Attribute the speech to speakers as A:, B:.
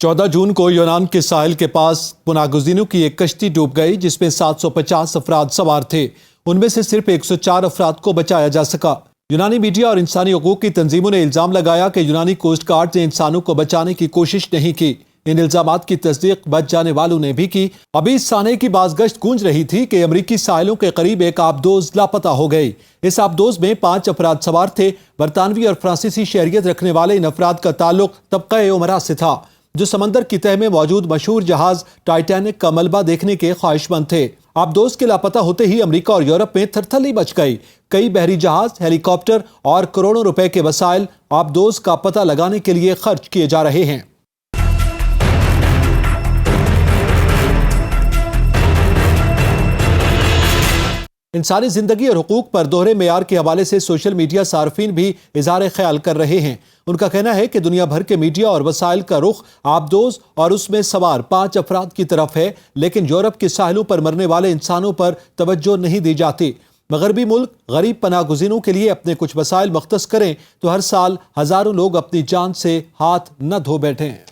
A: 14 جون کو یونان کے ساحل کے پاس پناہ گزینوں کی ایک کشتی ڈوب گئی جس میں 750 افراد سوار تھے۔ ان میں سے صرف 104 افراد کو بچایا جا سکا۔ یونانی میڈیا اور انسانی حقوق کی تنظیموں نے الزام لگایا کہ یونانی کوسٹ گارڈ نے انسانوں کو بچانے کی کوشش نہیں کی۔ ان الزامات کی تصدیق بچ جانے والوں نے بھی کی۔ ابھی اس سانحے کی بازگشت گونج رہی تھی کہ امریکی ساحلوں کے قریب ایک آبدوز لاپتہ ہو گئی۔ اس آبدوز میں 5 افراد سوار تھے۔ برطانوی اور فرانسیسی شہریت رکھنے والے ان افراد کا تعلق طبقہ عمرا سے تھا جو سمندر کی تہہ میں موجود مشہور جہاز ٹائٹینک کا ملبہ دیکھنے کے خواہش مند تھے۔ آبدوز کے لاپتہ ہوتے ہی امریکہ اور یورپ میں تھرتھلی مچ گئی۔ کئی بحری جہاز، ہیلی کاپٹر اور کروڑوں روپے کے وسائل آبدوز کا پتہ لگانے کے لیے خرچ کیے جا رہے ہیں۔ انسانی زندگی اور حقوق پر دوہرے معیار کے حوالے سے سوشل میڈیا صارفین بھی اظہار خیال کر رہے ہیں۔ ان کا کہنا ہے کہ دنیا بھر کے میڈیا اور وسائل کا رخ آبدوز اور اس میں سوار 5 افراد کی طرف ہے، لیکن یورپ کے ساحلوں پر مرنے والے انسانوں پر توجہ نہیں دی جاتی۔ مغربی ملک غریب پناہ گزینوں کے لیے اپنے کچھ وسائل مختص کریں تو ہر سال ہزاروں لوگ اپنی جان سے ہاتھ نہ دھو بیٹھیں۔